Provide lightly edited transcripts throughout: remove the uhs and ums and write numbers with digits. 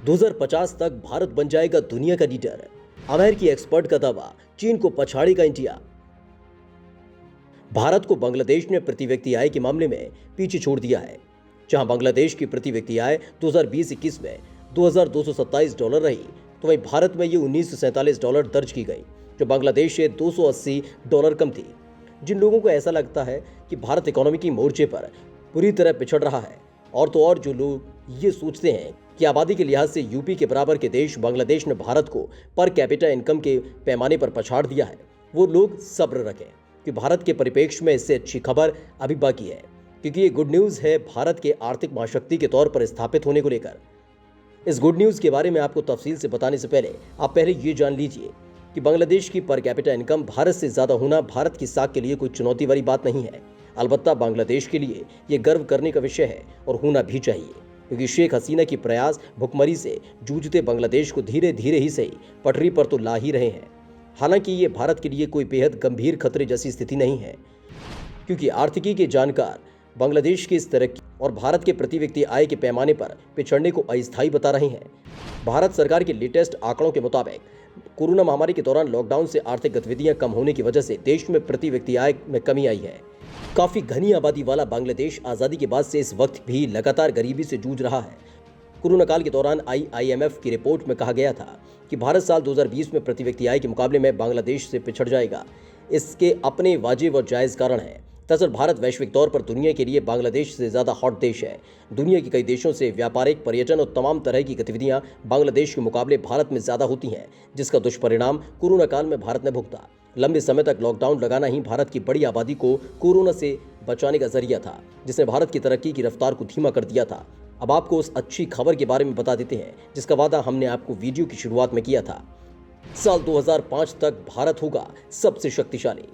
2050 तक भारत बन जाएगा दुनिया का लीडर। अमेरिकी एक्सपर्ट का दावा, चीन को पछाड़ेगा इंडिया। भारत को बांग्लादेश ने प्रति व्यक्ति आय के मामले में पीछे छोड़ दिया है। जहां बांग्लादेश की प्रति व्यक्ति आय 2020-21 में $2227 रही, तो वहीं भारत में ये $1947 दर्ज की गई, जो बांग्लादेश से $280 कम थी। जिन लोगों को ऐसा लगता है कि भारत इकोनॉमी की मोर्चे पर पूरी तरह पिछड़ रहा है, और तो और जो लोग ये सोचते हैं कि आबादी के लिहाज से यूपी के बराबर के देश बांग्लादेश ने भारत को पर कैपिटा इनकम के पैमाने पर पछाड़ दिया है, वो लोग सब्र रखें कि भारत के परिप्रेक्ष्य में इससे अच्छी खबर अभी बाकी है, क्योंकि ये गुड न्यूज़ है भारत के आर्थिक महाशक्ति के तौर पर स्थापित होने को लेकर। इस गुड न्यूज़ के बारे में आपको तफसील से बताने से पहले आप पहले ये जान लीजिए कि बांग्लादेश की पर कैपिटा इनकम भारत से ज़्यादा होना भारत की साख के लिए कोई चुनौती वाली बात नहीं है। अलबत्ता बांग्लादेश के लिए ये गर्व करने का विषय है और होना भी चाहिए, क्योंकि शेख हसीना की प्रयास भुखमरी से जूझते बांग्लादेश को धीरे धीरे ही सही पटरी पर तो ला ही रहे हैं। हालांकि ये भारत के लिए कोई बेहद गंभीर खतरे जैसी स्थिति नहीं है, क्योंकि आर्थिकी के जानकार बांग्लादेश की इस तरक्की और भारत के प्रति व्यक्ति आय के पैमाने पर पिछड़ने को अस्थायी बता रहे हैं। भारत सरकार के लेटेस्ट आंकड़ों के मुताबिक कोरोना महामारी के दौरान लॉकडाउन से आर्थिक गतिविधियां कम होने की वजह से देश में प्रति व्यक्ति आय में कमी आई है। काफी घनी आबादी वाला बांग्लादेश आज़ादी के बाद से इस वक्त भी लगातार गरीबी से जूझ रहा है। कोरोना काल के दौरान IMF की रिपोर्ट में कहा गया था कि भारत साल 2020 में प्रति व्यक्ति आय के मुकाबले में बांग्लादेश से पिछड़ जाएगा। इसके अपने वाजिब और जायज़ कारण हैं। दरअसल भारत वैश्विक तौर पर दुनिया के लिए बांग्लादेश से ज़्यादा हॉट देश है। दुनिया के कई देशों से व्यापारिक, पर्यटन और तमाम तरह की गतिविधियां बांग्लादेश के मुकाबले भारत में ज़्यादा होती हैं, जिसका दुष्परिणाम कोरोना काल में भारत ने भुगता। लंबे समय तक लॉकडाउन लगाना ही भारत की बड़ी आबादी को कोरोना से बचाने का जरिया था, जिसने भारत की तरक्की की रफ्तार को धीमा कर दिया था। अब आपको उस अच्छी खबर के बारे में बता देते हैं जिसका वादा हमने आपको वीडियो की शुरुआत में किया था। साल 2005 तक भारत होगा सबसे शक्तिशाली।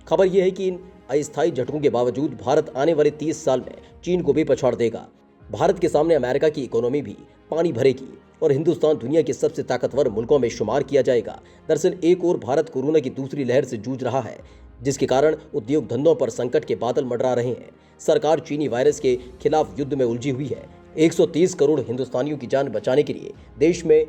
खबर यह है कि इन अस्थायी झटकों के बावजूद भारत आने वाले 30 साल में चीन को भी पछाड़ देगा। भारत के सामने अमेरिका की इकोनॉमी भी पानी भरेगी और हिंदुस्तान दुनिया के सबसे ताकतवर मुल्कों में शुमार किया जाएगा। दरअसल एक ओर भारत कोरोना की दूसरी लहर से जूझ रहा है, जिसके कारण उद्योग धंधों पर संकट के बादल मंडरा रहे हैं। सरकार चीनी वायरस के खिलाफ युद्ध में उलझी हुई है। 130 करोड़ हिंदुस्तानियों की जान बचाने के लिए देश में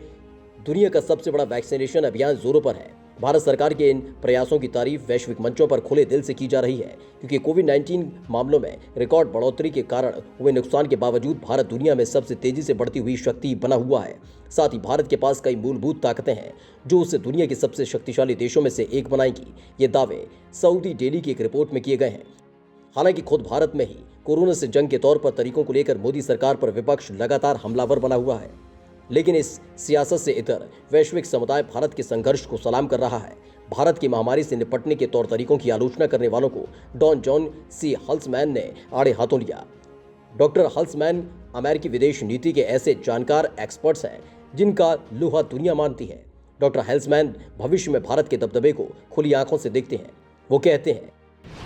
दुनिया का सबसे बड़ा वैक्सीनेशन अभियान जोरों पर है। भारत सरकार के इन प्रयासों की तारीफ वैश्विक मंचों पर खुले दिल से की जा रही है, क्योंकि कोविड-19 मामलों में रिकॉर्ड बढ़ोतरी के कारण हुए नुकसान के बावजूद भारत दुनिया में सबसे तेजी से बढ़ती हुई शक्ति बना हुआ है। साथ ही भारत के पास कई मूलभूत ताकतें हैं जो उसे दुनिया के सबसे शक्तिशाली देशों में से एक बनाएंगी। ये दावे सऊदी डेली की एक रिपोर्ट में किए गए हैं। हालांकि खुद भारत में ही कोरोना से जंग के तौर पर तरीकों को लेकर मोदी सरकार पर विपक्ष लगातार हमलावर बना हुआ है, लेकिन इस सियासत से इतर वैश्विक समुदाय भारत के संघर्ष को सलाम कर रहा है। भारत की महामारी से निपटने के तौर तरीकों की आलोचना करने वालों को डॉन जॉन सी हल्समैन ने आड़े हाथों लिया। डॉक्टर हल्समैन अमेरिकी विदेश नीति के ऐसे जानकार एक्सपर्ट्स हैं जिनका लोहा दुनिया मानती है। डॉक्टर हल्समैन भविष्य में भारत के दबदबे को खुली आंखों से देखते हैं। वो कहते हैं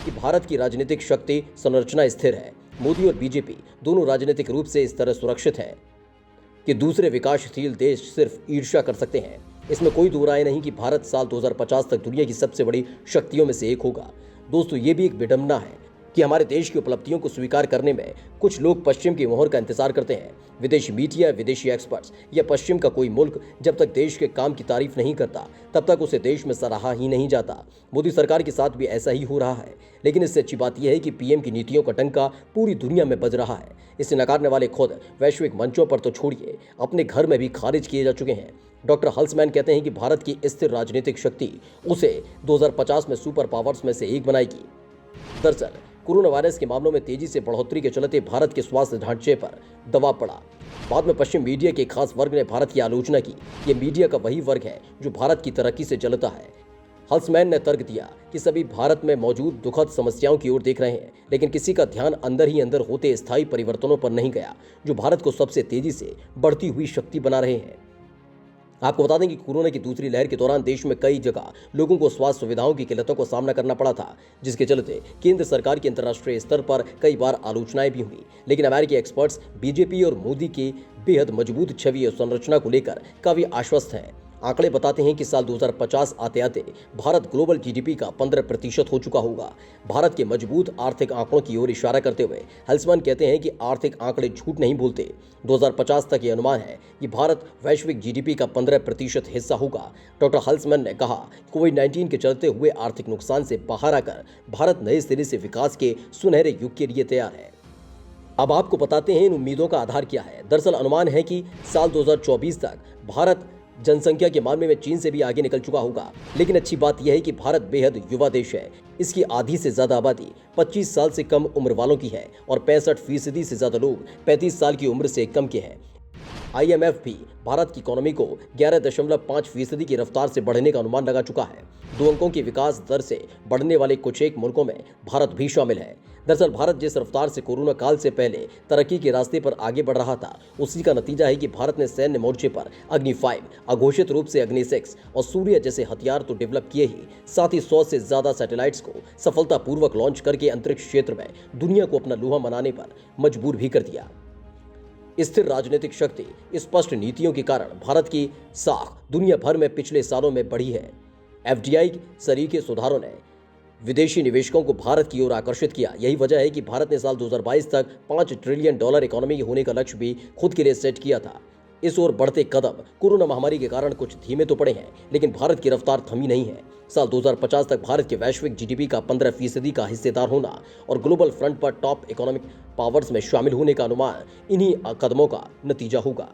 कि भारत की राजनीतिक शक्ति संरचना स्थिर है। मोदी और बीजेपी दोनों राजनीतिक रूप से इस तरह सुरक्षित हैं कि दूसरे विकासशील देश सिर्फ ईर्ष्या कर सकते हैं। इसमें कोई दो राय नहीं कि भारत साल 2050 तक दुनिया की सबसे बड़ी शक्तियों में से एक होगा। दोस्तों, ये भी एक विडंबना है कि हमारे देश की उपलब्धियों को स्वीकार करने में कुछ लोग पश्चिम की मोहर का इंतजार करते हैं। विदेशी मीडिया, विदेशी एक्सपर्ट्स या पश्चिम का कोई मुल्क जब तक देश के काम की तारीफ नहीं करता तब तक उसे देश में सराहा ही नहीं जाता। मोदी सरकार के साथ भी ऐसा ही हो रहा है, लेकिन इससे अच्छी बात यह है कि पीएम की नीतियों का डंका पूरी दुनिया में बज रहा है। इसे नकारने वाले खुद वैश्विक मंचों पर तो छोड़िए, अपने घर में भी खारिज किए जा चुके हैं। डॉक्टर हल्समैन कहते हैं कि भारत की स्थिर राजनीतिक शक्ति उसे 2050 में सुपर पावर्स में से एक बनाएगी। दरअसल कोरोना वायरस के मामलों में तेजी से बढ़ोतरी के चलते भारत के स्वास्थ्य ढांचे पर दबाव पड़ा। बाद में पश्चिम मीडिया के खास वर्ग ने भारत की आलोचना की। ये मीडिया का वही वर्ग है जो भारत की तरक्की से जलता है। हल्समैन ने तर्क दिया कि सभी भारत में मौजूद दुखद समस्याओं की ओर देख रहे हैं, लेकिन किसी का ध्यान अंदर ही अंदर होते स्थायी परिवर्तनों पर नहीं गया जो भारत को सबसे तेजी से बढ़ती हुई शक्ति बना रहे हैं। आपको बता दें कि कोरोना की दूसरी लहर के दौरान देश में कई जगह लोगों को स्वास्थ्य सुविधाओं की किल्लतों का सामना करना पड़ा था, जिसके चलते केंद्र सरकार की अंतर्राष्ट्रीय स्तर पर कई बार आलोचनाएं भी हुई। लेकिन अमेरिकी एक्सपर्ट्स बीजेपी और मोदी की बेहद मजबूत छवि और संरचना को लेकर काफी आश्वस्त हैं। आंकड़े बताते हैं कि साल 2050 आते आते भारत ग्लोबल जीडीपी का 15% हो चुका होगा। भारत के मजबूत आर्थिक आंकड़ों की ओर इशारा करते हुए हल्समान कहते हैं कि आर्थिक आंकड़े झूठ नहीं बोलते। 2050 तक ये अनुमान है कि भारत वैश्विक जीडीपी का 15% हिस्सा होगा। डॉक्टर हल्समान ने कहा, कोविड-19 के चलते हुए आर्थिक नुकसान से बाहर आकर भारत नए सिरे से विकास के सुनहरे युग के लिए तैयार है। अब आपको बताते हैं इन उम्मीदों का आधार क्या है। दरअसल अनुमान है कि साल 2024 तक भारत जनसंख्या के मामले में चीन से भी आगे निकल चुका होगा। लेकिन अच्छी बात यह है कि भारत बेहद युवा देश है। इसकी आधी से ज्यादा आबादी 25 साल से कम उम्र वालों की है और 65% से ज्यादा लोग 35 साल की उम्र से कम के हैं। IMF भी भारत की इकोनॉमी को 11.5% की रफ्तार से बढ़ने का अनुमान लगा चुका है। 2 अंकों की विकास दर से बढ़ने वाले कुछ एक मुल्कों में भारत भी शामिल है। दरअसल भारत जिस रफ्तार से कोरोना काल से पहले तरक्की के रास्ते पर आगे बढ़ रहा था, उसी का नतीजा है कि भारत ने सैन्य मोर्चे पर अग्नि 5, अघोषित रूप से अग्नि 6 और सूर्य जैसे हथियार तो डेवलप किए ही, साथ ही 100 से ज्यादा सैटेलाइट्स को सफलतापूर्वक लॉन्च करके अंतरिक्ष क्षेत्र में दुनिया को अपना लोहा मनाने पर मजबूर भी कर दिया। स्थिर राजनीतिक शक्ति, स्पष्ट नीतियों के कारण भारत की साख दुनिया भर में पिछले सालों में बढ़ी है। FDI सरीखे सुधारों ने विदेशी निवेशकों को भारत की ओर आकर्षित किया। यही वजह है कि भारत ने साल 2022 तक $5 ट्रिलियन इकोनॉमी होने का लक्ष्य भी खुद के लिए सेट किया था। इस ओर बढ़ते कदम कोरोना महामारी के कारण कुछ धीमे तो पड़े हैं, लेकिन भारत की रफ्तार थमी नहीं है। साल 2050 तक भारत के वैश्विक जीडीपी का 15% का हिस्सेदार होना और ग्लोबल फ्रंट पर टॉप इकोनॉमिक पावर्स में शामिल होने का अनुमान इन्हीं कदमों का नतीजा होगा।